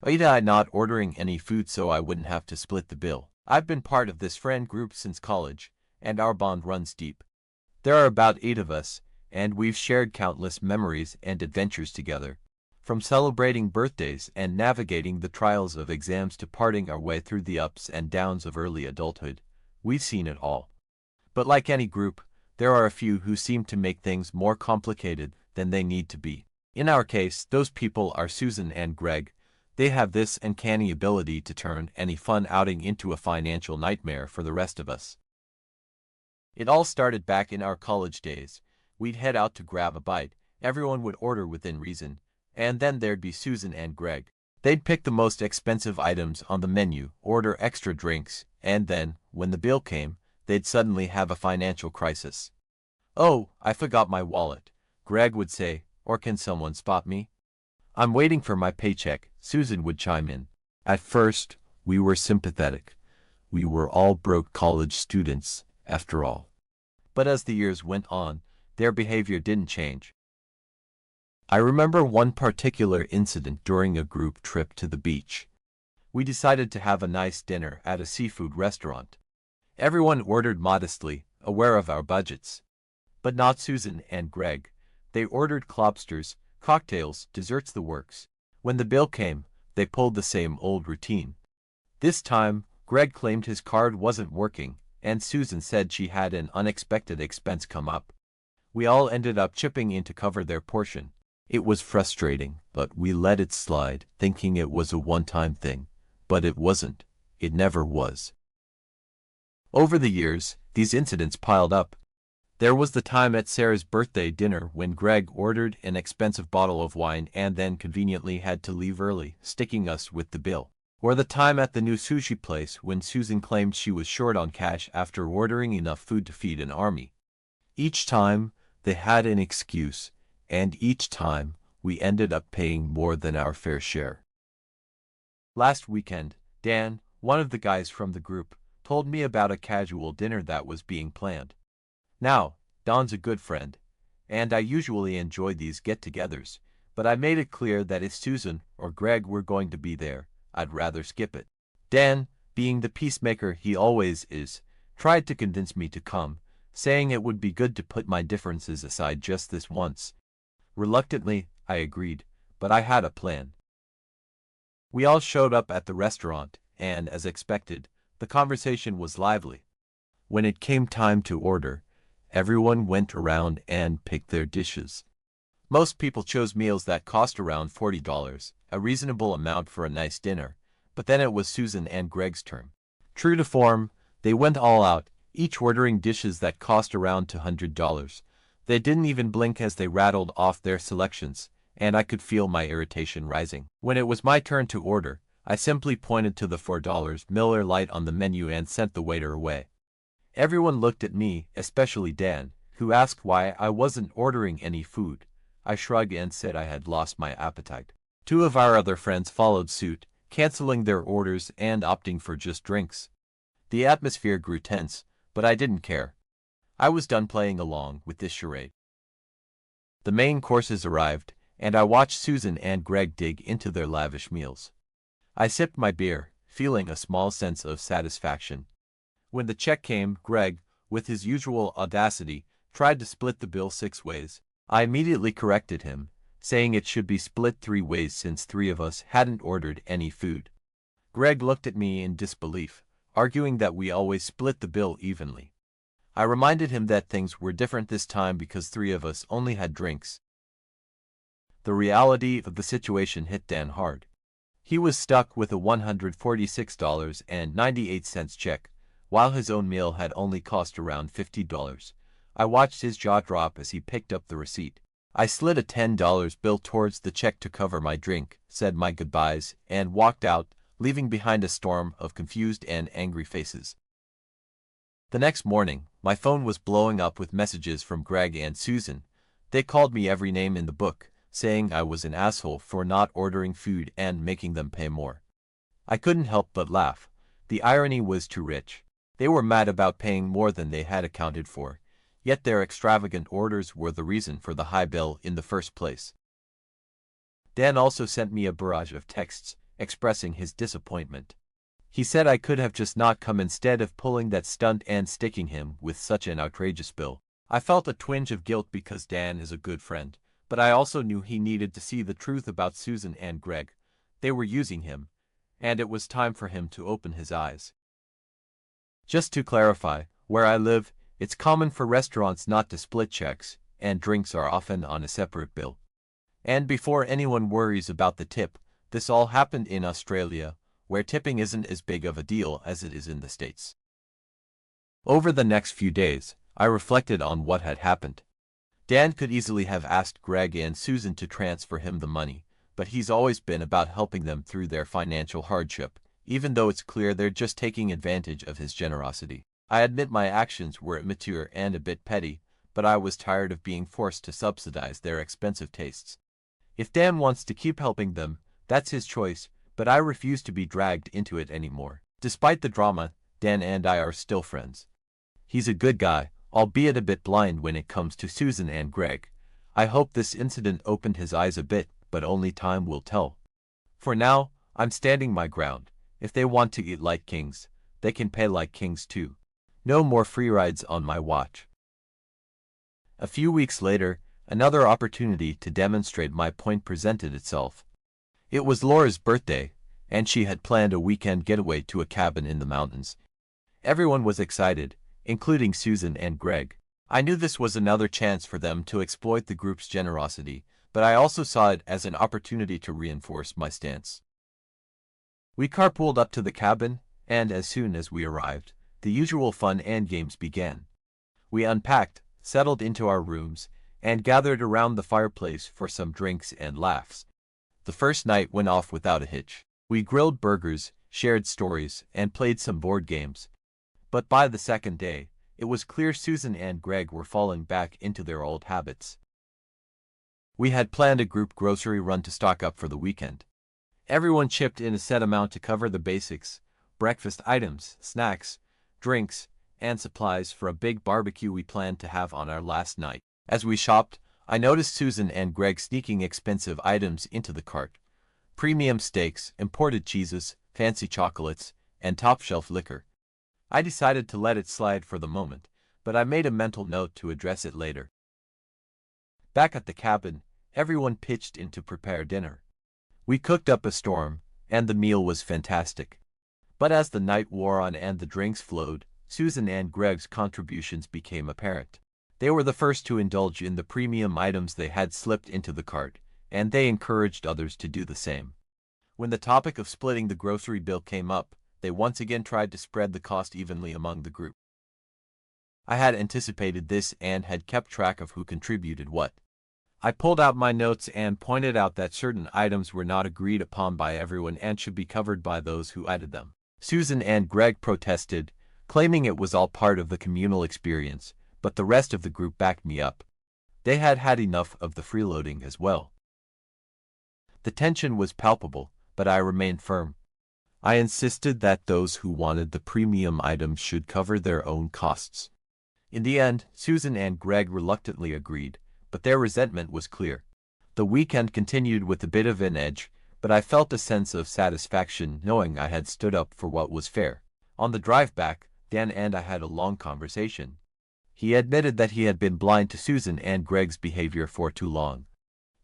AITA not ordering any food so I wouldn't have to split the bill. I've been part of this friend group since college, and our bond runs deep. There are about 8 of us, and we've shared countless memories and adventures together. From celebrating birthdays and navigating the trials of exams to parting our way through the ups and downs of early adulthood, we've seen it all. But like any group, there are a few who seem to make things more complicated than they need to be. In our case, those people are Susan and Greg. They have this uncanny ability to turn any fun outing into a financial nightmare for the rest of us. It all started back in our college days. We'd head out to grab a bite, everyone would order within reason, and then there'd be Susan and Greg. They'd pick the most expensive items on the menu, order extra drinks, and then, when the bill came, they'd suddenly have a financial crisis. "Oh, I forgot my wallet," Greg would say, or "Can someone spot me?" "I'm waiting for my paycheck," Susan would chime in. At first, we were sympathetic. We were all broke college students, after all. But as the years went on, their behavior didn't change. I remember one particular incident during a group trip to the beach. We decided to have a nice dinner at a seafood restaurant. Everyone ordered modestly, aware of our budgets. But not Susan and Greg. They ordered lobsters, cocktails, desserts, the works. When the bill came, they pulled the same old routine. This time, Greg claimed his card wasn't working, and Susan said she had an unexpected expense come up. We all ended up chipping in to cover their portion. It was frustrating, but we let it slide, thinking it was a one-time thing. But it wasn't. It never was. Over the years, these incidents piled up. There was the time at Sarah's birthday dinner when Greg ordered an expensive bottle of wine and then conveniently had to leave early, sticking us with the bill. Or the time at the new sushi place when Susan claimed she was short on cash after ordering enough food to feed an army. Each time, they had an excuse, and each time, we ended up paying more than our fair share. Last weekend, Dan, one of the guys from the group, told me about a casual dinner that was being planned. Now, Don's a good friend, and I usually enjoy these get-togethers, but I made it clear that if Susan or Greg were going to be there, I'd rather skip it. Dan, being the peacemaker he always is, tried to convince me to come, saying it would be good to put my differences aside just this once. Reluctantly, I agreed, but I had a plan. We all showed up at the restaurant, and, as expected, the conversation was lively. When it came time to order, everyone went around and picked their dishes. Most people chose meals that cost around $40, a reasonable amount for a nice dinner, but then it was Susan and Greg's turn. True to form, they went all out, each ordering dishes that cost around $200. They didn't even blink as they rattled off their selections, and I could feel my irritation rising. When it was my turn to order, I simply pointed to the $4 Miller Lite on the menu and sent the waiter away. Everyone looked at me, especially Dan, who asked why I wasn't ordering any food. I shrugged and said I had lost my appetite. 2 of our other friends followed suit, canceling their orders and opting for just drinks. The atmosphere grew tense, but I didn't care. I was done playing along with this charade. The main courses arrived, and I watched Susan and Greg dig into their lavish meals. I sipped my beer, feeling a small sense of satisfaction. When the check came, Greg, with his usual audacity, tried to split the bill 6 ways. I immediately corrected him, saying it should be split 3 ways since 3 of us hadn't ordered any food. Greg looked at me in disbelief, arguing that we always split the bill evenly. I reminded him that things were different this time because 3 of us only had drinks. The reality of the situation hit Dan hard. He was stuck with a $146.98 check, while his own meal had only cost around $50. I watched his jaw drop as he picked up the receipt. I slid a $10 bill towards the check to cover my drink, said my goodbyes, and walked out, leaving behind a storm of confused and angry faces. The next morning, my phone was blowing up with messages from Greg and Susan. They called me every name in the book, saying I was an asshole for not ordering food and making them pay more. I couldn't help but laugh. The irony was too rich. They were mad about paying more than they had accounted for, yet their extravagant orders were the reason for the high bill in the first place. Dan also sent me a barrage of texts, expressing his disappointment. He said I could have just not come instead of pulling that stunt and sticking him with such an outrageous bill. I felt a twinge of guilt because Dan is a good friend, but I also knew he needed to see the truth about Susan and Greg. They were using him, and it was time for him to open his eyes. Just to clarify, where I live, it's common for restaurants not to split checks, and drinks are often on a separate bill. And before anyone worries about the tip, this all happened in Australia, where tipping isn't as big of a deal as it is in the States. Over the next few days, I reflected on what had happened. Dan could easily have asked Greg and Susan to transfer him the money, but he's always been about helping them through their financial hardship, even though it's clear they're just taking advantage of his generosity. I admit my actions were immature and a bit petty, but I was tired of being forced to subsidize their expensive tastes. If Dan wants to keep helping them, that's his choice, but I refuse to be dragged into it anymore. Despite the drama, Dan and I are still friends. He's a good guy, albeit a bit blind when it comes to Susan and Greg. I hope this incident opened his eyes a bit, but only time will tell. For now, I'm standing my ground. If they want to eat like kings, they can pay like kings too. No more free rides on my watch. A few weeks later, another opportunity to demonstrate my point presented itself. It was Laura's birthday, and she had planned a weekend getaway to a cabin in the mountains. Everyone was excited, including Susan and Greg. I knew this was another chance for them to exploit the group's generosity, but I also saw it as an opportunity to reinforce my stance. We carpooled up to the cabin, and as soon as we arrived, the usual fun and games began. We unpacked, settled into our rooms, and gathered around the fireplace for some drinks and laughs. The first night went off without a hitch. We grilled burgers, shared stories, and played some board games. But by the second day, it was clear Susan and Greg were falling back into their old habits. We had planned a group grocery run to stock up for the weekend. Everyone chipped in a set amount to cover the basics: breakfast items, snacks, drinks, and supplies for a big barbecue we planned to have on our last night. As we shopped, I noticed Susan and Greg sneaking expensive items into the cart: premium steaks, imported cheeses, fancy chocolates, and top-shelf liquor. I decided to let it slide for the moment, but I made a mental note to address it later. Back at the cabin, everyone pitched in to prepare dinner. We cooked up a storm, and the meal was fantastic. But as the night wore on and the drinks flowed, Susan and Greg's contributions became apparent. They were the first to indulge in the premium items they had slipped into the cart, and they encouraged others to do the same. When the topic of splitting the grocery bill came up, they once again tried to spread the cost evenly among the group. I had anticipated this and had kept track of who contributed what. I pulled out my notes and pointed out that certain items were not agreed upon by everyone and should be covered by those who added them. Susan and Greg protested, claiming it was all part of the communal experience, but the rest of the group backed me up. They had had enough of the freeloading as well. The tension was palpable, but I remained firm. I insisted that those who wanted the premium items should cover their own costs. In the end, Susan and Greg reluctantly agreed, but their resentment was clear. The weekend continued with a bit of an edge, but I felt a sense of satisfaction knowing I had stood up for what was fair. On the drive back, Dan and I had a long conversation. He admitted that he had been blind to Susan and Greg's behavior for too long.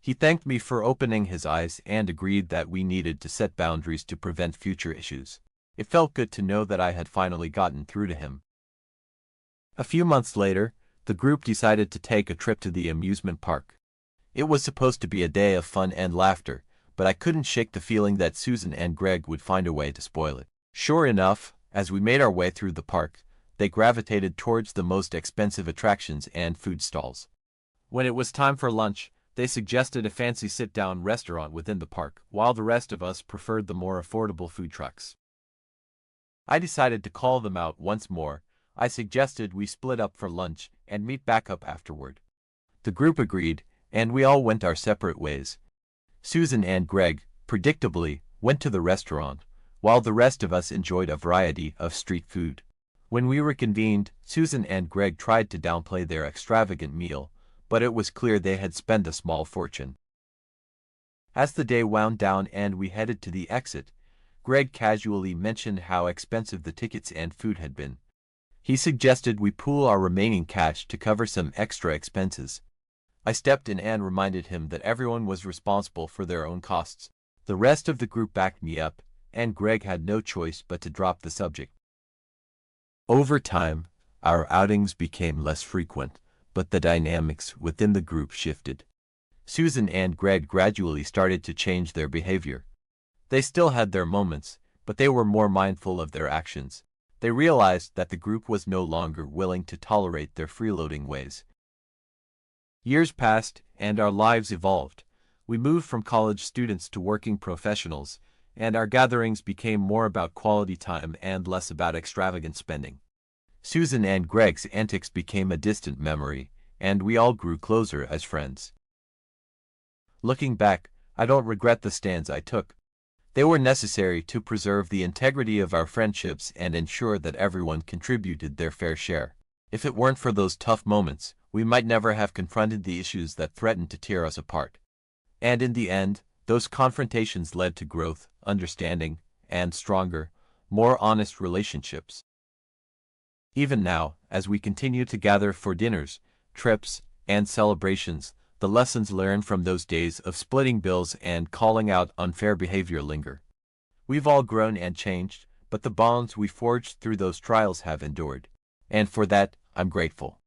He thanked me for opening his eyes and agreed that we needed to set boundaries to prevent future issues. It felt good to know that I had finally gotten through to him. A few months later, the group decided to take a trip to the amusement park. It was supposed to be a day of fun and laughter, but I couldn't shake the feeling that Susan and Greg would find a way to spoil it. Sure enough, as we made our way through the park, they gravitated towards the most expensive attractions and food stalls. When it was time for lunch, they suggested a fancy sit-down restaurant within the park, while the rest of us preferred the more affordable food trucks. I decided to call them out once more. I suggested we split up for lunch and meet back up afterward. The group agreed, and we all went our separate ways. Susan and Greg, predictably, went to the restaurant, while the rest of us enjoyed a variety of street food. When we reconvened, Susan and Greg tried to downplay their extravagant meal, but it was clear they had spent a small fortune. As the day wound down and we headed to the exit, Greg casually mentioned how expensive the tickets and food had been. He suggested we pool our remaining cash to cover some extra expenses. I stepped in and reminded him that everyone was responsible for their own costs. The rest of the group backed me up, and Greg had no choice but to drop the subject. Over time, our outings became less frequent, but the dynamics within the group shifted. Susan and Greg gradually started to change their behavior. They still had their moments, but they were more mindful of their actions. They realized that the group was no longer willing to tolerate their freeloading ways. Years passed, and our lives evolved. We moved from college students to working professionals, and our gatherings became more about quality time and less about extravagant spending. Susan and Greg's antics became a distant memory, and we all grew closer as friends. Looking back, I don't regret the stands I took. They were necessary to preserve the integrity of our friendships and ensure that everyone contributed their fair share. If it weren't for those tough moments, we might never have confronted the issues that threatened to tear us apart. And in the end, those confrontations led to growth, understanding, and stronger, more honest relationships. Even now, as we continue to gather for dinners, trips, and celebrations, the lessons learned from those days of splitting bills and calling out unfair behavior linger. We've all grown and changed, but the bonds we forged through those trials have endured. And for that, I'm grateful.